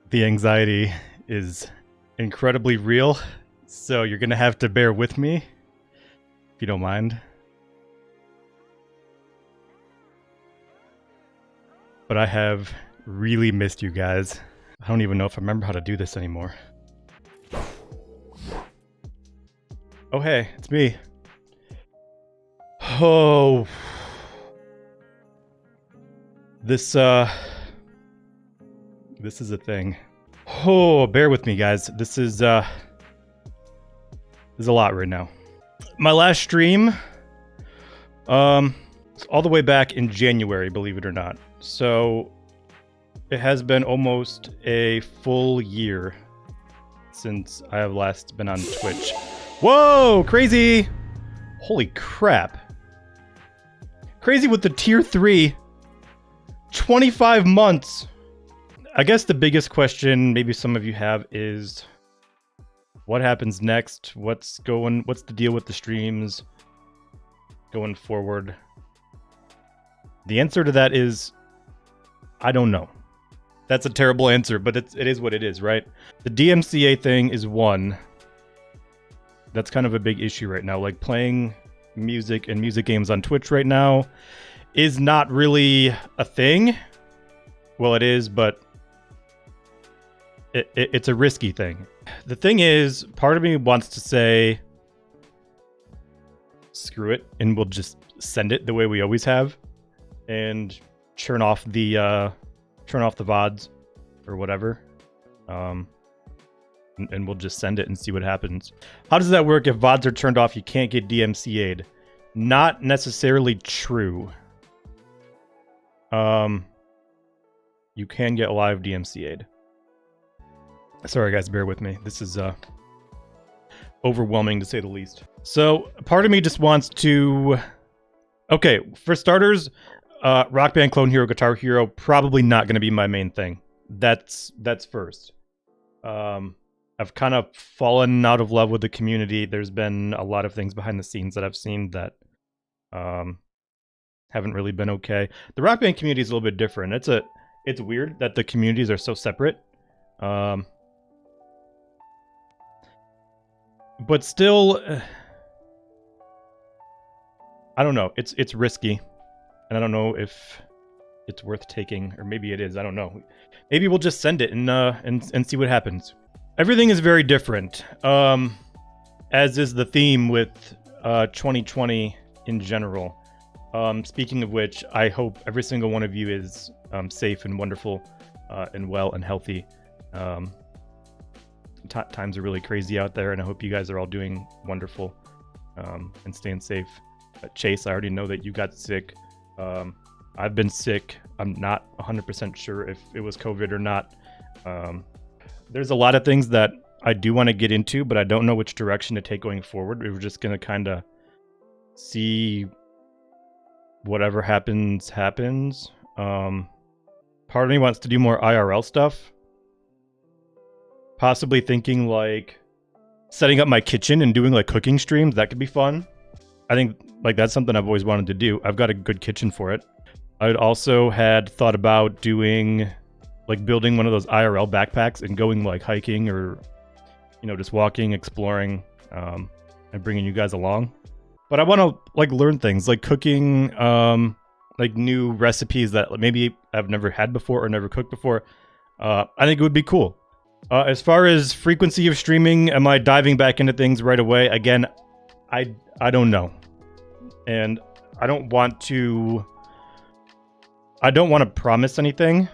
The anxiety is incredibly real, so you're gonna have to bear with me, if you don't mind. But I have really missed you guys. I don't even know if I remember how to do this anymore. Oh hey, it's me. Oh. This is a thing. Oh, bear with me guys. This is a lot right now. My last stream all the way back in January, believe it or not. So it has been almost a full year since I have last been on Twitch. Whoa, crazy! Holy crap. Crazy with the tier 3. 25 months. I guess the biggest question maybe some of you have is what happens next? What's the deal with the streams going forward? The answer to that is I don't know. That's a terrible answer, but it is what it is, right? The DMCA thing is one. That's kind of a big issue right now. Like playing music and music games on Twitch right now is not really a thing. Well, it is, but it's a risky thing. The thing is, part of me wants to say, screw it, and we'll just send it the way we always have, and turn off the VODs or whatever, and we'll just send it and see what happens. How does that work? If VODs are turned off, you can't get DMCA'd. Not necessarily true. You can get live DMCA'd. Sorry guys, bear with me. This is overwhelming to say the least. So part of me just wants to... Okay, for starters, Rock Band, Clone Hero, Guitar Hero, probably not going to be my main thing. That's first. I've kind of fallen out of love with the community. There's been a lot of things behind the scenes that I've seen that haven't really been okay. The Rock Band community is a little bit different. It's weird that the communities are so separate. But still, I don't know. It's risky, and I don't know if it's worth taking, or maybe it is. I don't know. Maybe we'll just send it and see what happens. Everything is very different, as is the theme with 2020 in general. Speaking of which, I hope every single one of you is safe and wonderful, and well and healthy. Times are really crazy out there, and I hope you guys are all doing wonderful and staying safe. Chase, I already know that you got sick. I've been sick. I'm not 100% sure if it was COVID or not. There's a lot of things that I do want to get into, but I don't know which direction to take going forward. We're just going to kind of see whatever happens. Part of me wants to do more IRL stuff. Possibly thinking like setting up my kitchen and doing like cooking streams. That could be fun. I think like that's something I've always wanted to do. I've got a good kitchen for it. I'd also had thought about doing like building one of those IRL backpacks and going like hiking or, you know, just walking, exploring, and bringing you guys along. But I want to like learn things like cooking, like new recipes that maybe I've never had before or never cooked before. I think it would be cool. As far as frequency of streaming, am I diving back into things right away? Again, I don't know. And I don't want to promise anything.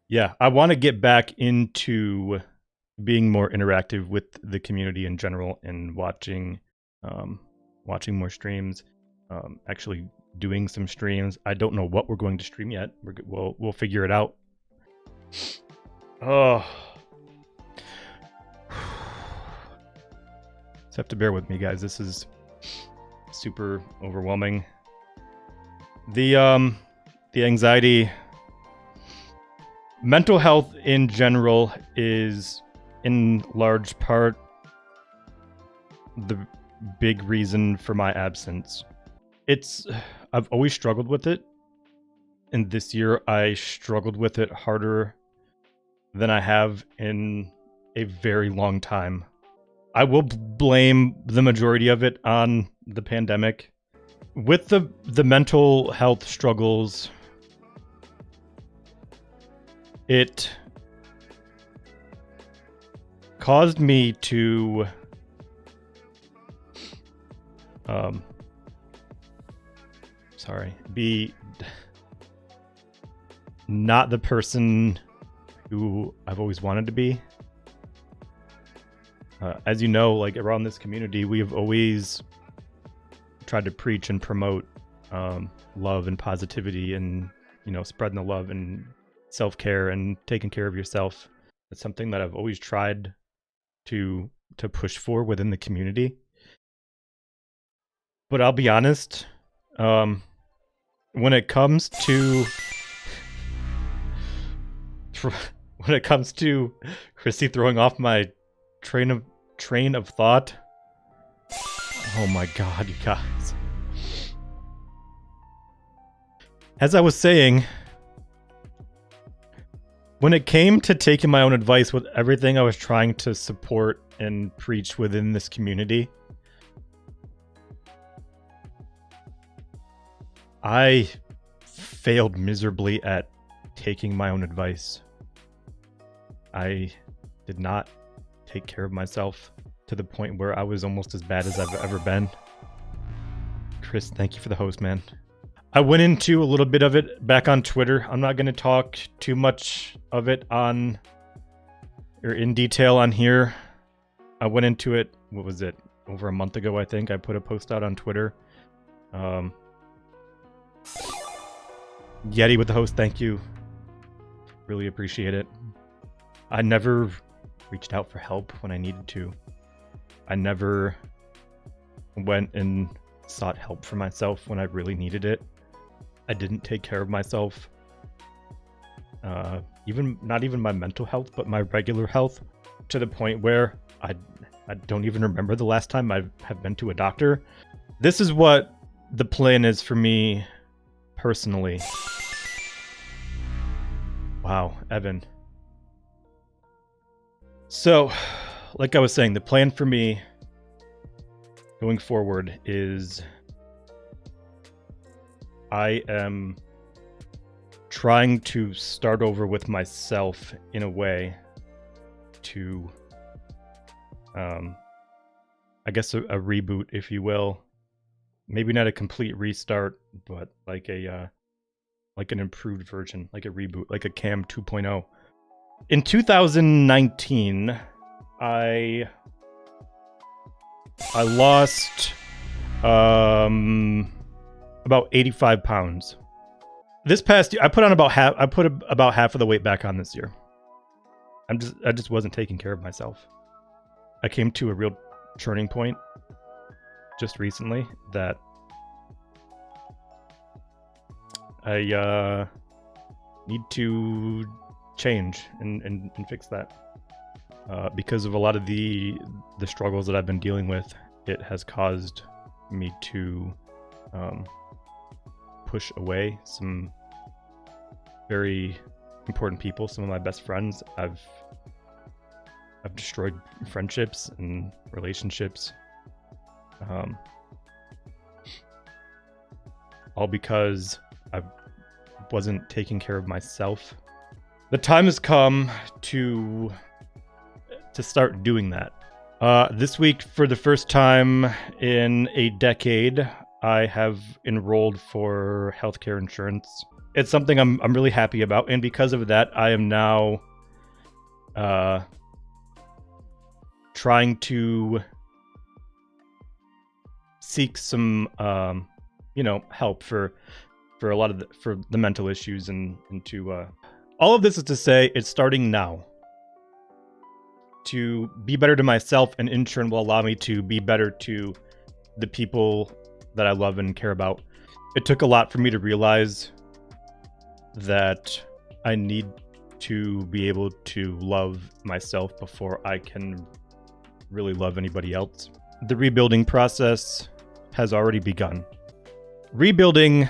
Yeah, I want to get back into being more interactive with the community in general and watching more streams, actually doing some streams. I don't know what we're going to stream yet. We'll figure it out. Oh. Just have to bear with me, guys. This is super overwhelming. The anxiety, mental health in general is in large part the big reason for my absence. I've always struggled with it, and this year I struggled with it harder than I have in a very long time. I will blame the majority of it on the pandemic. With the mental health struggles, it caused me to be not the person who I've always wanted to be. As you know, like around this community, we have always tried to preach and promote love and positivity, and spreading the love and self-care and taking care of yourself. It's something that I've always tried to push for within the community. But I'll be honest, when it comes to Chrissy throwing off my train of thought, oh my god, you guys. As I was saying, when it came to taking my own advice with everything I was trying to support and preach within this community, I failed miserably at taking my own advice. I did not take care of myself to the point where I was almost as bad as I've ever been. Chris, thank you for the host, man. I went into a little bit of it back on Twitter. I'm not going to talk too much of it on or in detail on here. I went into it, what was it, over a month ago, I think. I put a post out on Twitter. Yeti with the host, thank you. Really appreciate it. I never reached out for help when I needed to. I never went and sought help for myself when I really needed it. I didn't take care of myself. Not even my mental health, but my regular health, to the point where I don't even remember the last time I have been to a doctor. This is what the plan is for me personally. Wow, Evan. So, like I was saying, the plan for me going forward is I am trying to start over with myself in a way to, I guess a reboot, if you will. Maybe not a complete restart, but like an improved version, like a reboot, like a Cam 2.0. In 2019, I lost about 85 pounds. This past year, I put about half of the weight back on this year. I just wasn't taking care of myself. I came to a real turning point just recently that I need to change and fix that. Because of a lot of the struggles that I've been dealing with, it has caused me to push away some very important people, some of my best friends. I've destroyed friendships and relationships, all because I wasn't taking care of myself. The time has come to start doing that. This week, for the first time in a decade, I have enrolled for healthcare insurance. It's something I'm really happy about, and because of that, I am now trying to seek some help for a lot of the mental issues and to all of this is to say it's starting now. To be better to myself, and in turn will allow me to be better to the people that I love and care about. It took a lot for me to realize that I need to be able to love myself before I can really love anybody else. The rebuilding process has already begun. Rebuilding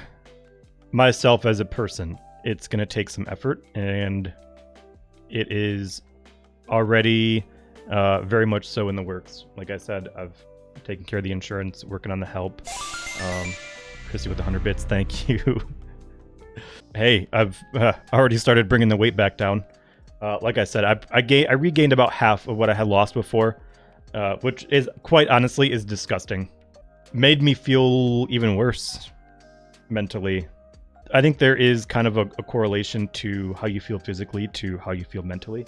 myself as a person, it's going to take some effort, and it is already very much so in the works. Like I said, I've taken care of the insurance, working on the help. Chrissy with 100 bits, thank you. Hey, I've already started bringing the weight back down. Like I said, I regained about half of what I had lost before, which is quite honestly is disgusting. Made me feel even worse mentally. I think there is kind of a correlation to how you feel physically to how you feel mentally.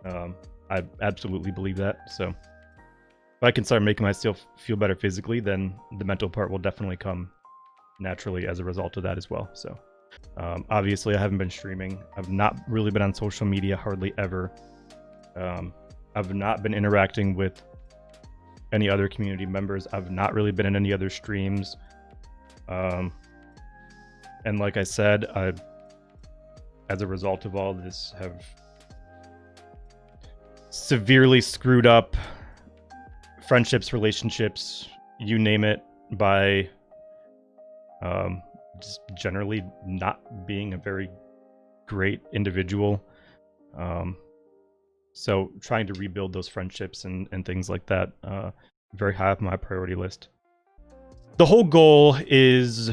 I absolutely believe that. So if I can start making myself feel better physically, then the mental part will definitely come naturally as a result of that as well. So obviously I haven't been streaming. I've not really been on social media hardly ever. I've not been interacting with any other community members. I've not really been in any other streams. And like I said, I, as a result of all this, have severely screwed up friendships, relationships, you name it, by just generally not being a very great individual. So trying to rebuild those friendships and things like that, very high up my priority list. The whole goal is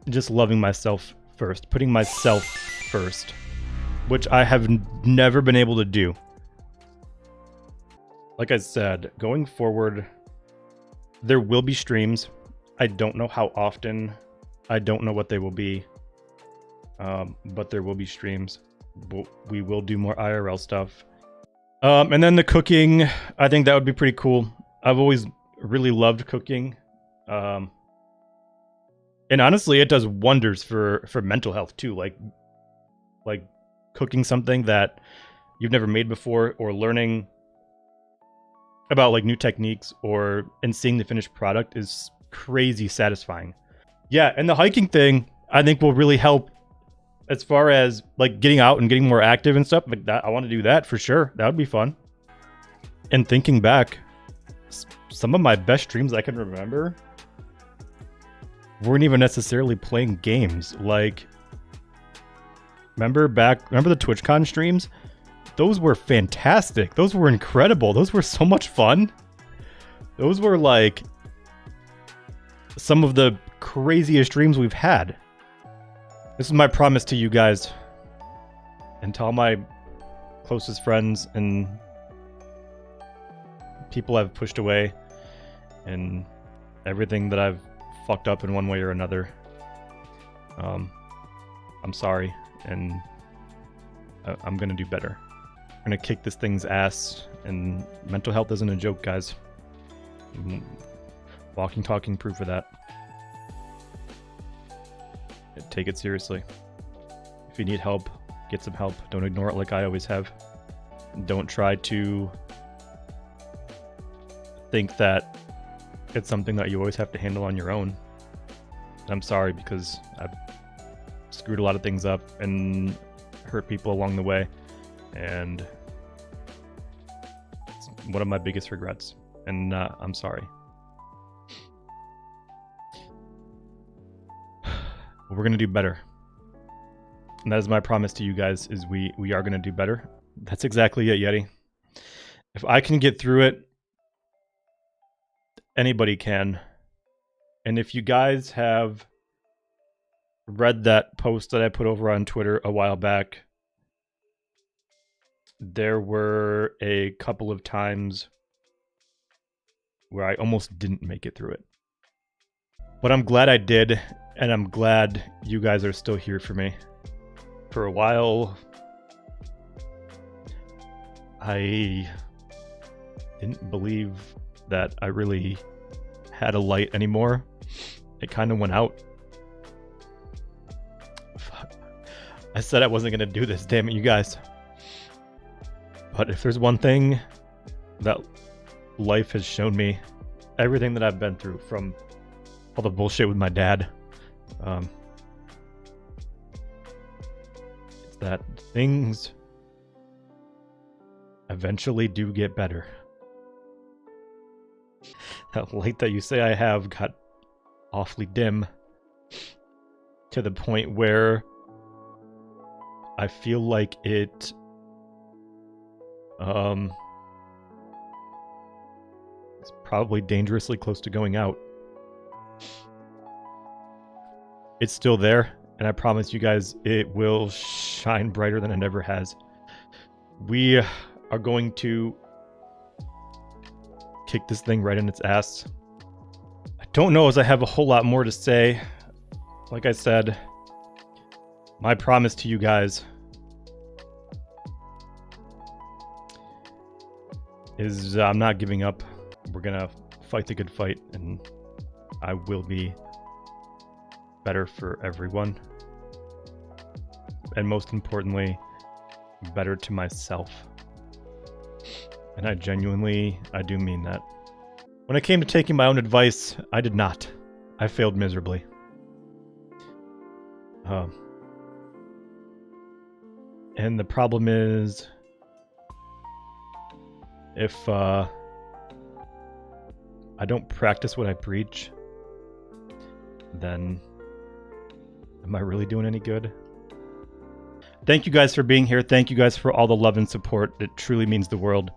just loving myself first, putting myself first, which I have never been able to do. Like I said, going forward, there will be streams. I don't know how often. I don't know what they will be. But there will be streams. We will do more IRL stuff. And then the cooking, I think that would be pretty cool. I've always really loved cooking. And honestly, it does wonders for mental health too. Like cooking something that you've never made before, or learning about like new techniques, and seeing the finished product is crazy satisfying. Yeah, and the hiking thing I think will really help as far as like getting out and getting more active and stuff like that. I want to do that for sure. That would be fun. And thinking back, some of my best streams I can remember weren't even necessarily playing games. Like, remember the TwitchCon streams? Those were fantastic. Those were incredible. Those were so much fun. Those were like some of the craziest streams we've had. This is my promise to you guys and to all my closest friends and people I've pushed away and everything that I've fucked up in one way or another. I'm sorry, and I'm gonna do better. I'm gonna kick this thing's ass, and mental health isn't a joke, guys. Walking, talking proof of that. Take it seriously. If you need help, get some help. Don't ignore it like I always have. Don't try to think that it's something that you always have to handle on your own. I'm sorry, because I've screwed a lot of things up and hurt people along the way, and it's one of my biggest regrets, and I'm sorry. We're gonna do better, and that is my promise to you guys, is we are gonna do better. That's exactly it, Yeti. If I can get through it, anybody can. And if you guys have read that post that I put over on Twitter a while back, there were a couple of times where I almost didn't make it through it. But I'm glad I did, and I'm glad you guys are still here for me. For a while, I didn't believe that I really had a light anymore. It kind of went out. Fuck. I said I wasn't going to do this, damn it, you guys. But if there's one thing that life has shown me, everything that I've been through, from all the bullshit with my dad, it's that things eventually do get better. That light that you say I have got awfully dim, to the point where I feel like it it's probably dangerously close to going out. It's still there, and I promise you guys it will shine brighter than it ever has. We are going to kick this thing right in its ass. I don't know as I have a whole lot more to say. Like I said, my promise to you guys is I'm not giving up. We're gonna fight the good fight, and I will be better for everyone. And most importantly, better to myself. And I do mean that. When it came to taking my own advice, I did not. I failed miserably. And the problem is, if I don't practice what I preach, then am I really doing any good? Thank you guys for being here. Thank you guys for all the love and support. It truly means the world.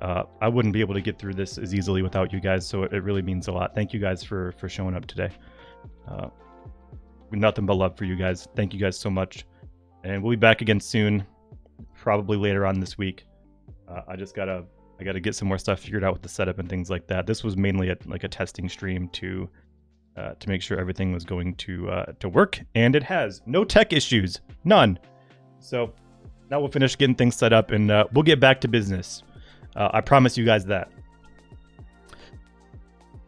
I wouldn't be able to get through this as easily without you guys, so it really means a lot. Thank you guys for showing up today. Nothing but love for you guys. Thank you guys so much. And we'll be back again soon, probably later on this week. I gotta get some more stuff figured out with the setup and things like that. This was mainly a testing stream to make sure everything was going to work, and it has. No tech issues, none. So now we'll finish getting things set up, and we'll get back to business. I promise you guys that.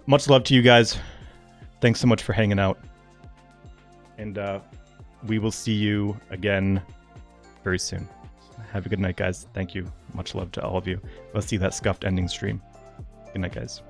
Much love to you guys. Thanks so much for hanging out. And we will see you again very soon. Have a good night, guys. Thank you. Much love to all of you. Let's see that scuffed ending stream. Good night, guys.